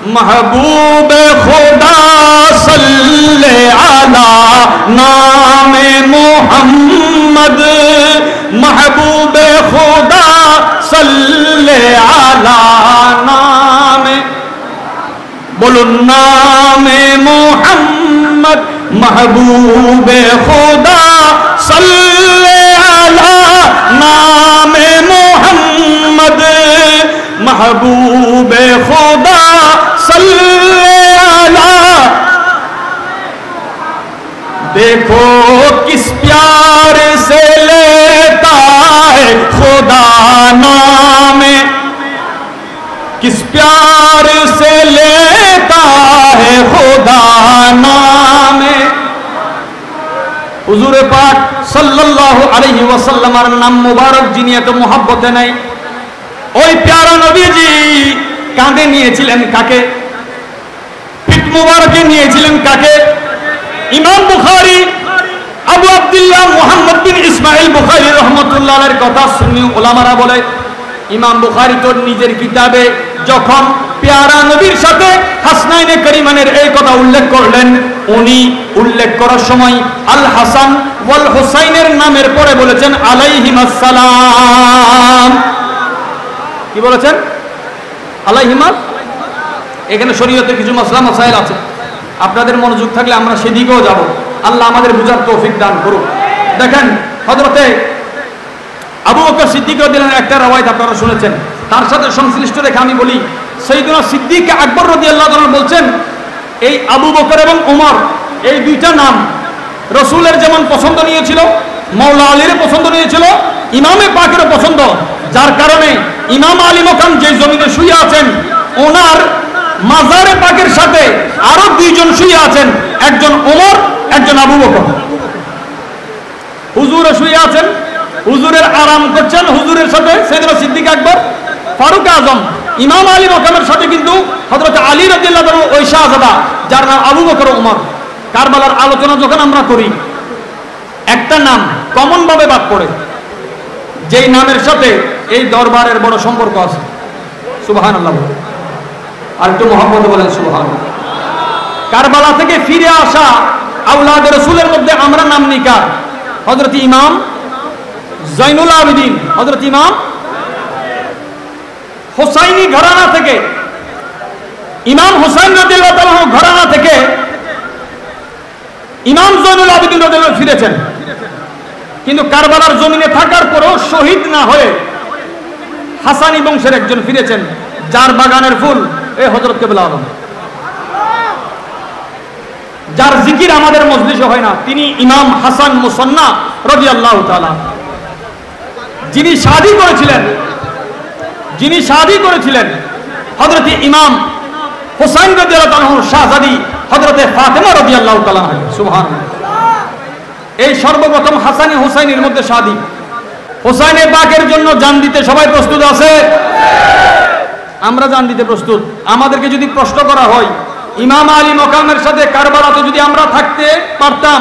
महबूब खुदा सल्ले अला नामे मोहम्मद, महबूब खुदा सल्ले अला नामे, बोलो नामे मोहम्मद, महबूब खुदा सल्ले अला नामे मोहम्मद, महबूब खुदा सल्ले अला। देखो किस प्यार से लेता है खुदा नामे, किस प्यार से लेता है खुदा नामे। हुजूर पाक सल्लल्लाहु अलैहि ওয়াসাল্লামের নাম মুবারক যিনি এত মহব্বতে নাই, ওই প্যারা নবীজি কাঁধে নিয়েছিলেন কাকে? পিঠ মুবারকে নিয়েছিলেন কাকে? ইমাম বুখারী আবু আব্দুল্লাহ মুহাম্মদ বিন ইসমাইল বুখারী রাহমাতুল্লাহ আলাইহির কথা সুন্নি উলামারা বলে, ইমাম বুখারী তো নিজের কিতাবে যখন প্যারা নবীর সাথে হাসনাইনে করিমানের এই কথা উল্লেখ করলেন, উনি উল্লেখ করার সময় আল হাসান ওয়াল হুসাইনের নামের পরে বলেছেন আলাইহিমাস সালাম। কি বলেছেন? আলাইহিমাস। এখানে শরীয়তের কিছু মাসলা মাসাইল আছে, আপনাদের মনোযোগ থাকলে আমরা সেদিকেও যাব। আল্লাহ আমাদের বুঝার তৌফিক দান করুক। দেখেন হযরতে আবু বকর সিদ্দিক রাদিয়াল্লাহু আনহু একটা রওয়ায়াত আপনারা শুনেছেন, তার সাথে সংশ্লিষ্ট রেখে আমি বলি, সাইয়েদুনা সিদ্দিক আকবর রাদিয়াল্লাহু আনহু বলছেন, এই আবু বকর এবং ওমর এই দুইটা নাম রাসূলের যেমন পছন্দ নিয়েছিল, মাওলা আলীর পছন্দ নিয়েছিল, ইমামে পাকের পছন্দ, যার কারণে ইমাম আলী মকাম যে জমিনে শুয়ে আছেন ওনার মাজারে পাকের সাথে আরো দুইজন শুয়ে আছেন, একজন ওমর একজন আবু বকর। হুজুরে শুয়ে আছেন, হুজুরের আরাম করছেন, হুজুরের সাথে সাইয়েদনা সিদ্দিক আকবর, ফারুক আজম, ইমাম আলী মকামের সাথে কিন্তু হযরত আলী রাদিয়াল্লাহু আনহু ওই শাহজাদা যার নাম আবু বকর ওমর। কারবালার আলোচনা যখন আমরা করি একটা নাম কমন ভাবে বাদ পড়ে, যেই নামের সাথে এই দরবারের বড় সম্পর্ক আছে। সুবহানাল্লাহ। আর একটু মহব্বত বলেন সুবহানাল্লাহ। কারবালা থেকে ফিরে আসা আওলাদ রাসূলের মধ্যে আমরা নাম নিকার হযরত ইমাম জয়নুল আবেদিন, হযরত ইমাম হুসাইনি ঘরানা থেকে, ইমাম হুসাইন রাদিয়াল্লাহু তাআলা ঘরানা থেকে ইমাম জয়নুল আবেদিন রাদিয়াল্লাহু আনহু ফিরেছেন, কিন্তু কারবালার জমিনে থাকার পরেও শহীদ না হয়ে হাসানি বংশের একজন ফিরেছেন, যার বাগানের ফুল এই হযরত কেবলা আলম, যার জিকির আমাদের মজলিসে হয় না, তিনি ইমাম হাসান মুসান্না রাদিয়াল্লাহু তাআলা, যিনি শাদী করেছিলেন হযরত ইমাম হুসাইন রাদিয়াল্লাহু তাআলা শাহজাদি হযরতে ফাতেমা রাদিয়াল্লাহু তাআলা। সুবহানাল্লাহ। এই সর্বপ্রথম হাসানি হুসাইনের মধ্যে শাদী। হুসাইনে পাকের জন্য জান দিতে সবাই প্রস্তুত আছে? আমরা জান দিতে প্রস্তুত। আমাদেরকে যদি প্রশ্ন করা হয় ইমাম আলী মকামের সাথে কারবালাতে যদি আমরা থাকতে পারতাম,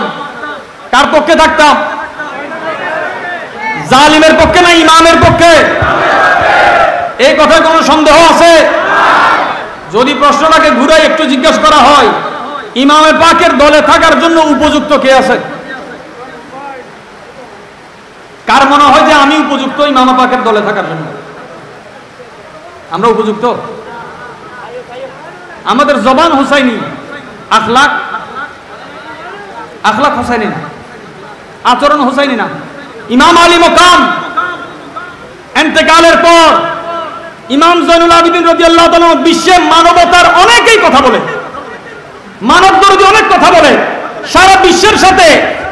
কার পক্ষে থাকতাম? জালিমের পক্ষে না ইমামের পক্ষে? এই কথায় কোনো সন্দেহ আছে? যদি প্রশ্নটাকে ঘুরে একটু জিজ্ঞাসা করা হয় ইমামে পাকের দলে থাকার জন্য উপযুক্ত কে আছে? কার মনে হয় যে আমি উপযুক্ত ইমামে পাকের দলে থাকার জন্য? আমরা উপযুক্ত? আমাদের জবান হুসাইনি, আখলাক হুসাইনি না, আচরণ হুসাইনি না। ইমাম আলী মকাম ইন্তেকালের পর ইমাম জয়নুল আবেদিন রাদিয়াল্লাহু তাআলা বিশ্বে মানবতার অনেকেই কথা বলে, মানবদরদি অনেক কথা বলে, সারা বিশ্বের সাথে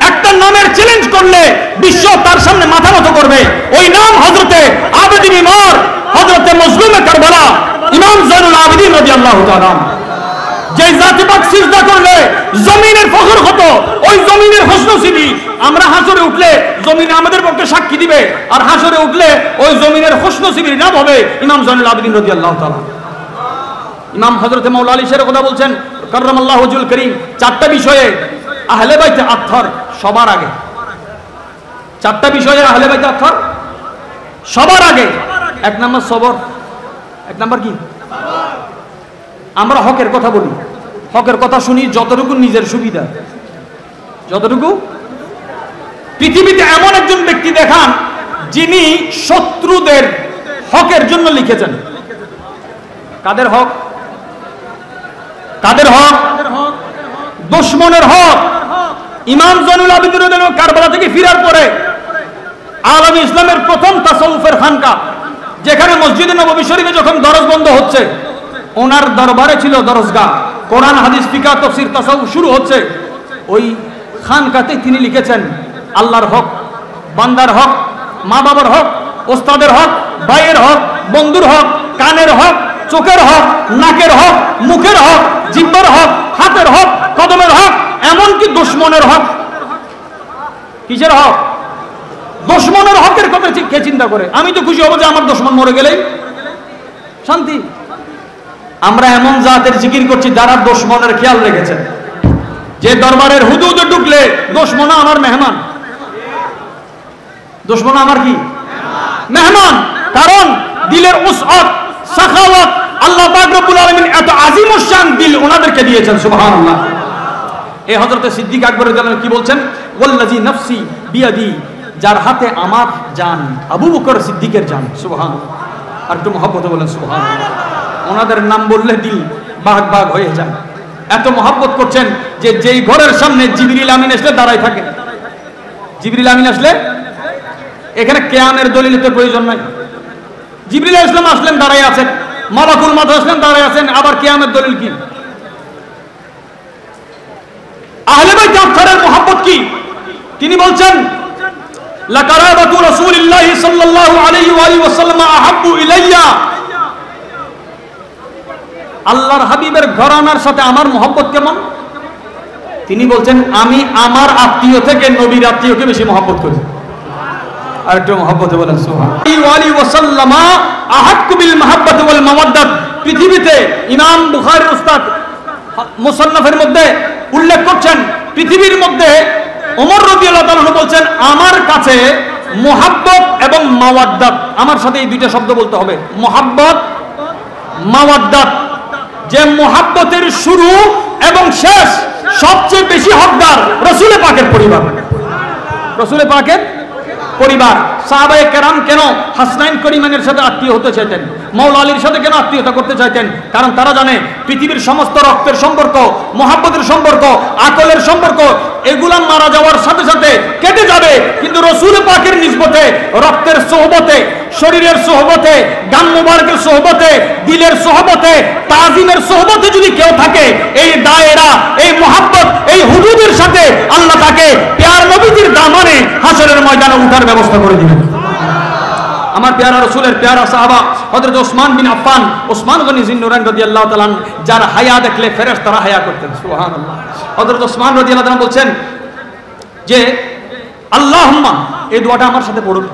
একটা নামের চ্যালেঞ্জ করলে বিশ্ব তার সামনে মাথা নত করবে। ওই নাম হযরতে আবেদিন ইমার, হযরতে মজলুমে কারবালা ইমাম জয়নুল আবেদিন রাদিয়াল্লাহু তাআলা। যে জাতি পাক সিজদা করলে জমিনের ফখর হতো, ওই জমিনের খুশনসিবি আমরা হাসরে উঠলে জমিনে আমাদের পক্ষে সাক্ষী দিবে, আর হাসরে উঠলে ওই জমিনের খুশনসিবির নাম হবে ইমাম জয়নুল আবেদিন রাদিয়াল্লাহু তাআলা। ইমাম হযরতে মাওলা আলী শের কথা বলছেন কাররামাল্লাহু ওয়াজহুল করিম, চারটা বিষয়ে আহলে বাইতে আতহার সবার আগে। চারটা বিষয়ে আহলে বাইতে আতহার সবার আগে। এক নম্বর সবর, এক নম্বর কি? আমরা হকের কথা বলি, হকের কথা শুনি যতটুকু নিজের সুবিধা, যতটুকু। পৃথিবীতে এমন একজন ব্যক্তি দেখান যিনি শত্রুদের হকের জন্য লিখেছেন। কাদের হক? কাদের হক? দুশমনের হক। ইমাম জয়নুল আবেদিন রাদিয়াল্লাহু কারবালা থেকে ফিরার পরে আলম ইসলামের প্রথম তাসাউফের খানকা, যেখানে মসজিদে নববী শরীফে যখন দরজ বন্ধ হচ্ছে, ওনার দরবারে ছিল দরজগাহ, কোরআন হাদিস ফিকহ তাফসীর তাসাউফ শুরু হচ্ছে, ওই খানকাতে তিনি লিখেছেন আল্লাহর হক, বান্দার হক, মা বাবার হক, ওস্তাদের হক, ভাইয়ের হক, বন্ধুর হক, কানের হক, চোখের হক, নাকের হক, মুখের হক, জিহ্বার হক, হাতের হক, কদমের হক, এমনকি দুশমনের হক। কিসের হক? দুশমনের হকের কথা কে চিন্তা করে? আমি তো খুশি হব যে আমার দুশমন মরে গেলেই শান্তি। আমরা এমন জাতের জিকির করছি যারা দুশমনের খেয়াল রেখেছেন, যে দরবারের হুদুদে ঢুকলে দুশমনা আমার মেহমান, দুশমনা আমার কি মেহমান। কারণ দিলের উসআত, সাখাওয়াত আল্লাহ পাক রব্বুল আলামিন এত আজিম শান দিল ওনাদেরকে দিয়েছেন, সুবহানাল্লাহ। এই হযরতে সিদ্দিক আকবর রাদিয়াল্লাহু আনহু কি বলছেন? ওয়াল্লাযী নাফসি বিয়াদি, যার হাতে আমার জান, আবু বকর সিদ্দিকের জান, সুবহানাল্লাহ। আর একটু মহব্বতে বলেন সুবহানাল্লাহ। ওনাদের নাম বললে দিল বাগ বাগ হয়ে যায়। এত মহব্বত করছেন যে যেই ঘরের সামনে জিবরিল আমিন আসলে দাঁড়ায় থাকে। জিবরিল আমিন আসলে এখানে কিয়ামের দলিলের প্রয়োজন নাই। জিবরিল আলাইহিস সালাম আসলেন দাঁড়ায় আছেন, মালাকুল মউত আসলেন দাঁড়ায় আছেন, আবার কিয়ামের দলিল কি? আহলে বাইত আতহারের মহব্বত কি? তিনি বলছেন লাকারাবাতু রাসূলিল্লাহি সাল্লাল্লাহু আলাইহি ওয়া সাল্লাম আহাব্বু ইলাইয়া, আল্লাহর হাবিবের ঘরানার সাথে আমার মহব্বত কেমন? তিনি বলছেন আমি আমার আত্মীয় থেকে নবীর আত্মীয়কে বেশি মহব্বত করি। আর একটু মহব্বতে বলেন সুবহানাল্লাহ। আহাক্কু বিল মাহাব্বাতি ওয়াল মাওয়াদ্দাত। পৃথিবীতে ইমাম বুখারীর উস্তাদ মুসান্নাফের মধ্যে উল্লেখ করছেন, পৃথিবীর মধ্যে ওমর রাদিয়াল্লাহু তাআলা বলছেন আমার কাছে মুহাব্বত এবং মাওয়াদ্দাত, আমার সাথে এই দুইটা শব্দ বলতে হবে, মুহাব্বত, মাওয়াদ্দাত। যে মুহাব্বতের শুরু এবং শেষ সবচেয়ে বেশি হকদার রাসূল পাকের পরিবার, রাসূল পাকের পরিবার। সাহাবায়ে কেরাম কেন হাসনাইন করিমানের সাথে আত্মীয় হতে চাইতেন, মাওলা আলীর সাথে কেন আত্মীয়তা করতে চাইতেন? কারণ তারা জানে পৃথিবীর সমস্ত রক্তের সম্পর্ক, মহাব্বতের সম্পর্ক, আকলের সম্পর্ক এগুলা মারা যাওয়ার সাথে সাথে কেটে যাবে, কিন্তু রাসূল পাকের নিসবতে, রক্তের সোহবতে, শরীরের সোহবতে, গাম মুবারকের সোহবতে, দিলের সোহবতে, তাজিমের সোহবতে যদি কেউ থাকে, এই দায়রা, এই মহাব্বত, এই হুদুদের সাথে আল্লাহ তাকে প্যার নবীজির দামানে হাসরের ময়দানে উঠার ব্যবস্থা করে দিবেন। আমার প্যারা রাসূলের প্যারা সাহাবা হযরত ওসমান বিন আফফান, ওসমান গনি জিন্নুরাইন রাদিয়াল্লাহু তাআলা, যার হায়া দেখলে ফেরেশতারা হায়া করতেন, সুবহানাল্লাহ। হযরত ওসমান রাদিয়াল্লাহু তাআলা বলছেন যে আল্লাহুম্মা, এই দোয়াটা আমার সাথে পড়ুন।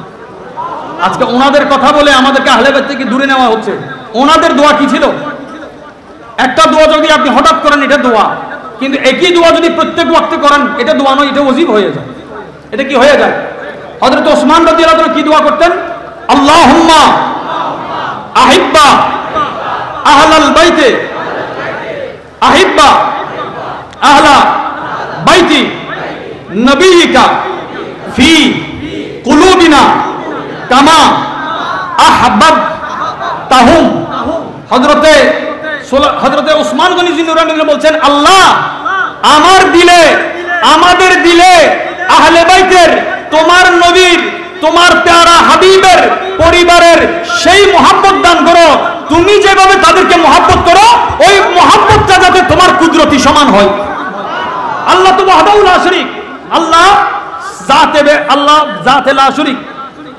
আজকে ওনাদের কথা বলে আমাদেরকে আহলে বাইত থেকে দূরে নেওয়া হচ্ছে। ওনাদের দোয়া কি ছিল? একটা দোয়া যদি আপনি হঠাৎ করেন এটা দোয়া, কিন্তু একই দোয়া যদি প্রত্যেক ওয়াক্তে করেন এটা দোয়া নয়, এটা ওয়াজিব হয়ে যায়। এটা কি হয়ে যায়? হযরত ওসমান রাদিয়াল্লাহু তাআলা কি দোয়া করতেন? আল্লাহুম্মা আহিব্বা আহলাল বাইতে, আহিব্বা আহলা বাইতি নবিয়িকা ফি কুলুবিনা কামা আহবাবতাহুম। হযরতে ওসমান গনি জিন্নুরাইন বলছেন আল্লাহ আমার দিলে, আমাদের দিলে আহলে বাইতের, তোমার নবীর, তোমার প্যারা হাবিবের পরিবারের সেই মহব্বত দান করো, তুমি যেভাবে তাদেরকে মহব্বত করো ওই মহব্বতটা যাতে তোমার কুদরতি সমান হয়। আল্লাহ তো ওয়াহদাহু লা শারীক, আল্লাহ জাতে লা শারীক,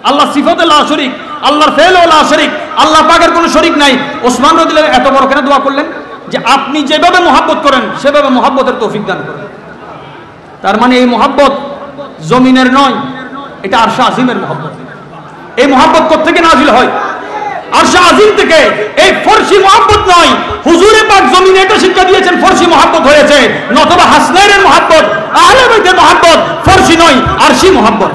আল্লাহ সিফাতে লা শারীক, আল্লাহর ফেলে লা শারীক, আল্লাহ পাকের কোনো শরীক নাই। ওসমান রাদিয়াল্লাহু এত বড় কেন দোয়া করলেন? যে আপনি যেভাবে মহব্বত করেন সেভাবে মহব্বতের তৌফিক দান করেন। তার মানে এই মহব্বত জমিনের নয়, এটা আরশে আজিমের মহব্বত। এই মহব্বত কোত্থেকে নাজিল হয়? আরশে আজিম থেকে। এই ফরসি মহব্বত নয়, হুজুরে পাক জমিনে এটা শিক্ষা দিয়েছেন ফরসি মহব্বত হয়েছে, নতুবা হাসনাইনের মহব্বত, আহলে বাইতের মহব্বত ফরসি নয়, আরশি মহব্বত।